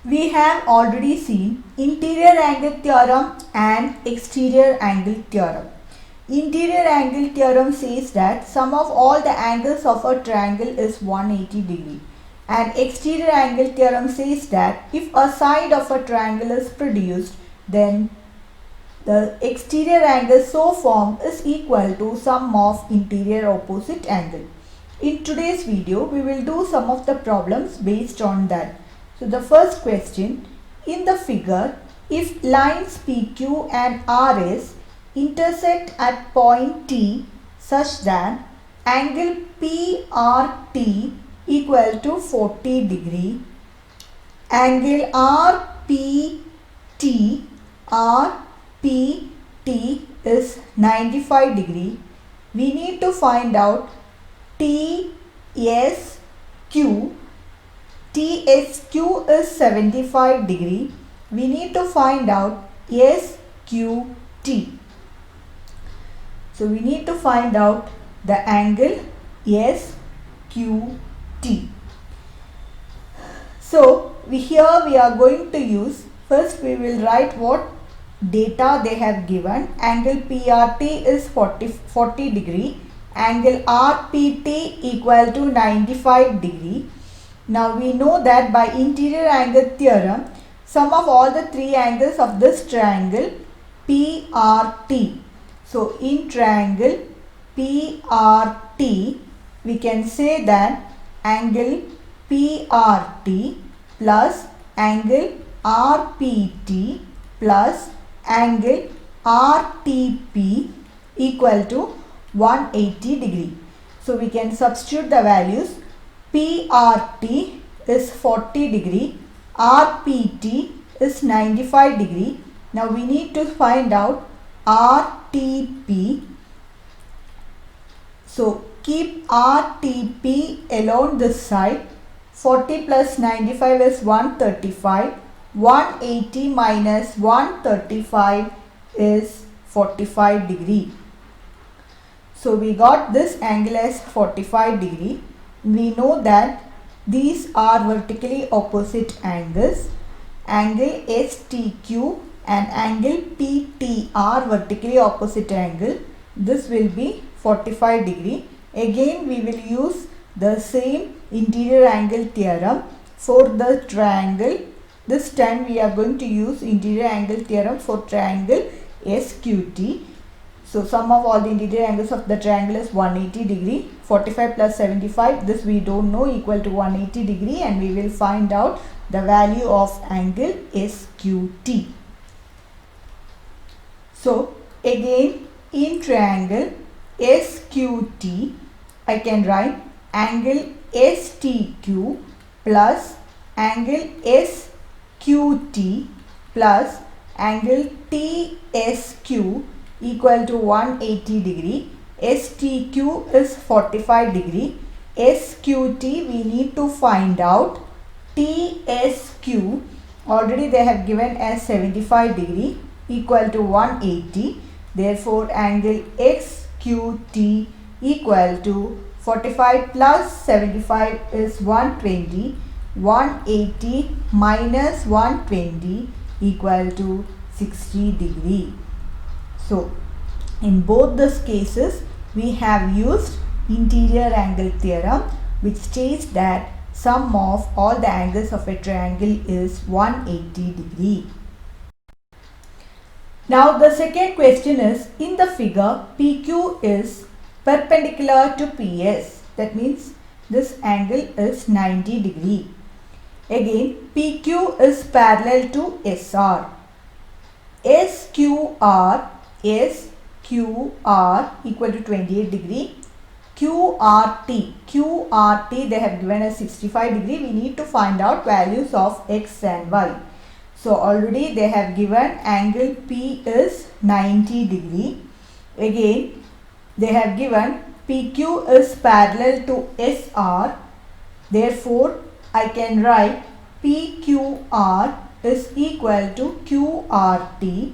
We have already seen interior angle theorem and exterior angle theorem. Interior angle theorem says that sum of all the angles of a triangle is 180 degree. And exterior angle theorem says that if a side of a triangle is produced, then the exterior angle so formed is equal to sum of interior opposite angle. In today's video, we will do some of the problems based on that. So the first question, in the figure, if lines PQ and RS intersect at point T such that angle PRT equal to 40 degree, angle RPT is 95 degree, we need to find out TSQ. TSQ is 75 degree. We need to find out SQT. So we need to find out the angle SQT. So here we are going to use, first we will write what data they have given. Angle PRT is 40 degree. Angle RPT equal to 95 degree. Now we know that by interior angle theorem, sum of all the three angles of this triangle PRT. So in triangle PRT, we can say that angle PRT plus angle RPT plus angle RTP equal to 180 degree. So we can substitute the values. PRT is 40 degree, RPT is 95 degree. Now we need to find out RTP. So keep RTP along this side. 40 plus 95 is 135. 180 minus 135 is 45 degree. So we got this angle as 45 degree. We know that these are vertically opposite angles. Angle STQ and angle PT are vertically opposite angle. This will be 45 degree. Again we will use the same interior angle theorem for the triangle. This time we are going to use interior angle theorem for triangle SQT. So sum of all the interior angles of the triangle is 180 degree. 45 plus 75, this we don't know, equal to 180 degree, and we will find out the value of angle SQT. So again in triangle SQT, I can write angle STQ plus angle SQT plus angle TSQ equal to 180 degree. STQ is 45 degree. SQT we need to find out. TSQ already they have given as 75 degree equal to 180. Therefore angle XQT equal to 45 plus 75 is 120. 180 minus 120 equal to 60 degree. So in both these cases we have used interior angle theorem, which states that sum of all the angles of a triangle is 180 degree. Now the second question is, in the figure PQ is perpendicular to PS. That means this angle is 90 degree. Again PQ is parallel to SR. SQR equal to 28 degree. QRT they have given as 65 degree. We need to find out values of X and Y. So already they have given angle P is 90 degree. Again they have given PQ is parallel to SR. Therefore I can write PQR is equal to QRT.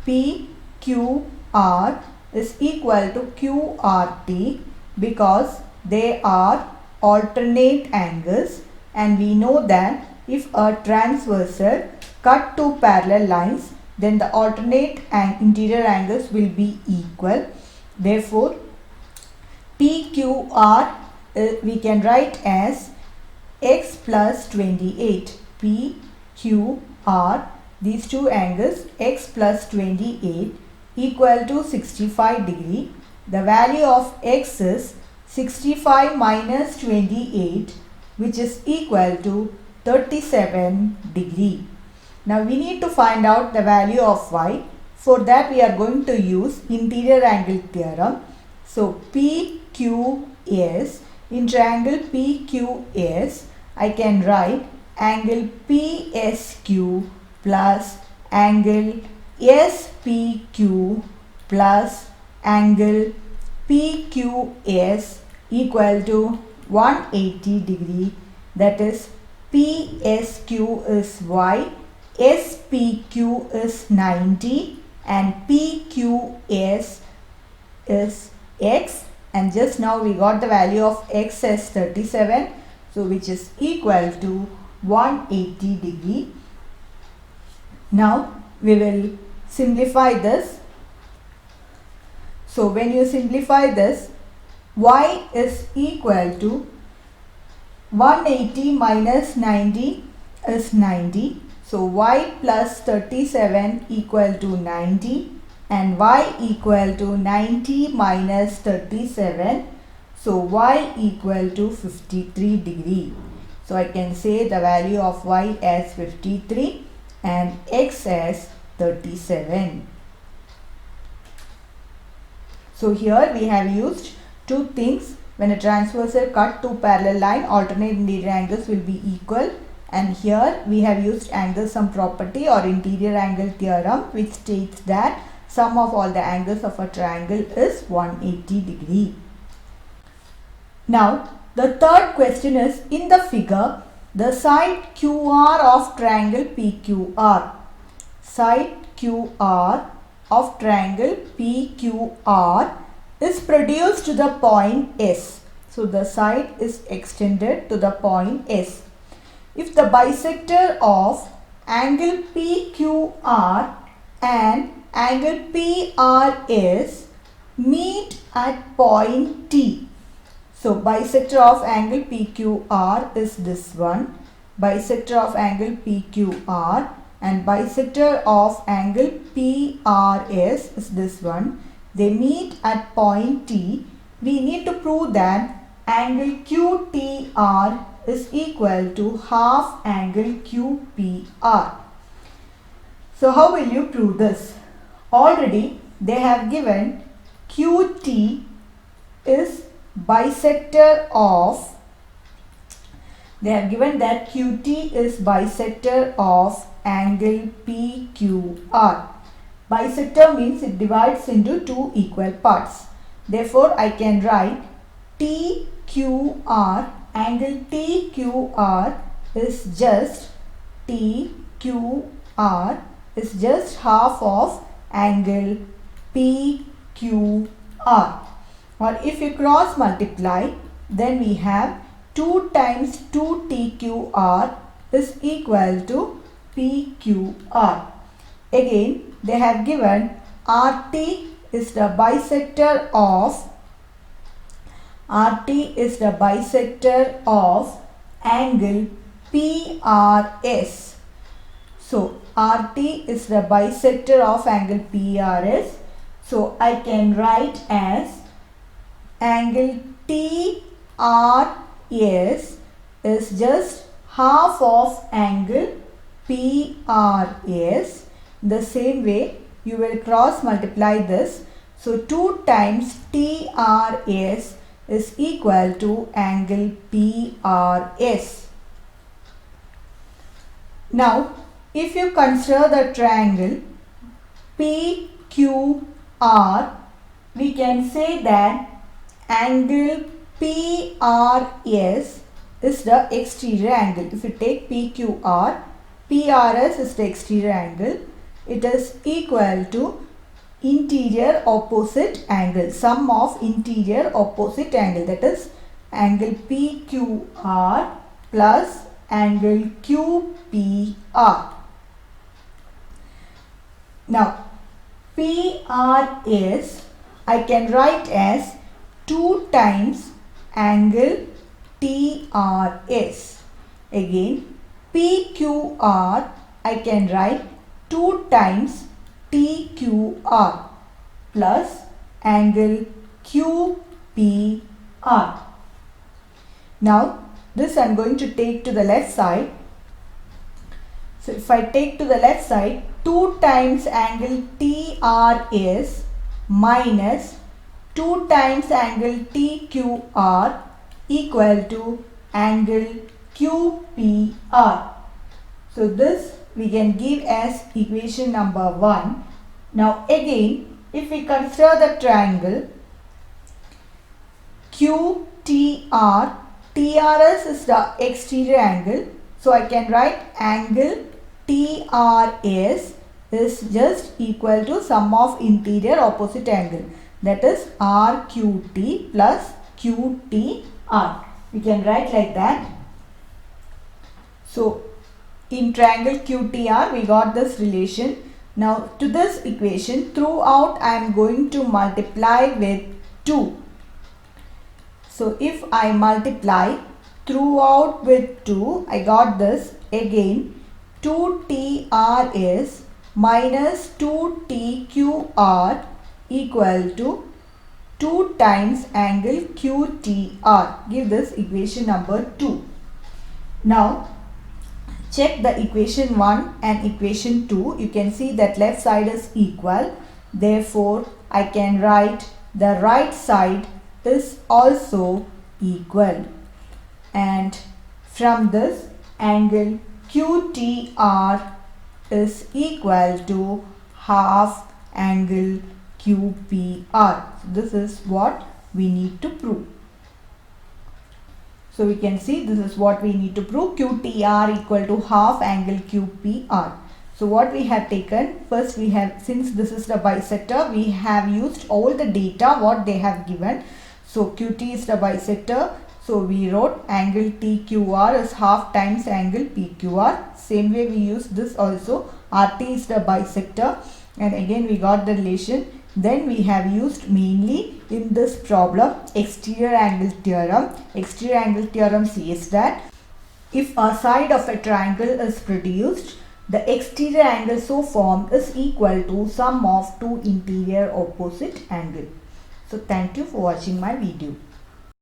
PQR is equal to QRT because they are alternate angles, and we know that if a transversal cut two parallel lines, then the alternate and interior angles will be equal. Therefore, PQR we can write as x plus 28. PQR, these two angles x plus 28 equal to 65 degree. The value of x is 65 minus 28, which is equal to 37 degree. Now we need to find out the value of y. For that we are going to use interior angle theorem. So PQS, in triangle PQS, I can write angle PSQ plus angle SPQ plus angle PQS equal to 180 degree. That is, PSQ is y, SPQ is 90 and PQS is x, and just now we got the value of x as 37, so which is equal to 180 degree. Now we will simplify this. So when you simplify this, y is equal to 180 minus 90 is 90. So y plus 37 equal to 90, and y equal to 90 minus 37. So y equal to 53 degree. So I can say the value of y as 53 and x as 37. So here we have used two things. When a transversal cut two parallel line, alternate interior angles will be equal. And here we have used angle sum property or interior angle theorem, which states that sum of all the angles of a triangle is 180 degree. Now the third question is, in the figure, the side QR of triangle PQR. Side QR of triangle PQR is produced to the point S. So the side is extended to the point S. If the bisector of angle PQR and angle PRS meet at point T. So bisector of angle PQR is this one, bisector of angle PQR, and bisector of angle PRS is this one. They meet at point T. We need to prove that angle QTR is equal to half angle QPR. So how will you prove this? Already they have given QT is bisector of, they have given that QT is bisector of angle PQR. Bisector means it divides into two equal parts. Therefore I can write TQR, angle TQR is just TQR is just half of angle PQR. Or if you cross multiply, then we have 2 times 2 TQR is equal to PQR. Again they have given RT is the bisector of angle PRS. So RT is the bisector of angle PRS. So I can write as angle TRS is just half of angle PRS. The same way you will cross multiply this. So 2 times TRS is equal to angle PRS. Now if you consider the triangle PQR, we can say that angle PRS is the exterior angle. If you take PQR, PRS is the exterior angle. It is equal to interior opposite angle, sum of interior opposite angle, that is angle PQR plus angle QPR. Now PR is, I can write as 2 times angle TRS. Again PQR I can write 2 times TQR plus angle QPR. Now this I am going to take to the left side. So if I take to the left side, 2 times angle TRS minus 2 times angle TQR equal to angle QPR. So this we can give as equation number 1. Now again, if we consider the triangle QTR, TRS is the exterior angle. So I can write angle TRS is just equal to sum of interior opposite angle, that is RQT plus QTR. We can write like that. So in triangle QTR we got this relation. Now to this equation throughout I am going to multiply with 2. So if I multiply throughout with 2, I got this. Again 2TRS minus 2TQR equal to 2 times angle QTR. Give this equation number 2. Now check the equation 1 and equation 2. You can see that left side is equal. Therefore, I can write the right side is also equal. And from this, angle QTR is equal to half angle QPR. This is what we need to prove. So we can see this is what we need to prove. QTR equal to half angle QPR. So what we have taken, first we have, since this is the bisector, we have used all the data what they have given. So QT is the bisector. So we wrote angle TQR is half times angle PQR. Same way we use this also. RT is the bisector. And again we got the relation. Then we have used mainly in this problem exterior angle theorem. Exterior angle theorem says that if a side of a triangle is produced, the exterior angle so formed is equal to sum of 2 interior opposite angles. So thank you for watching my video.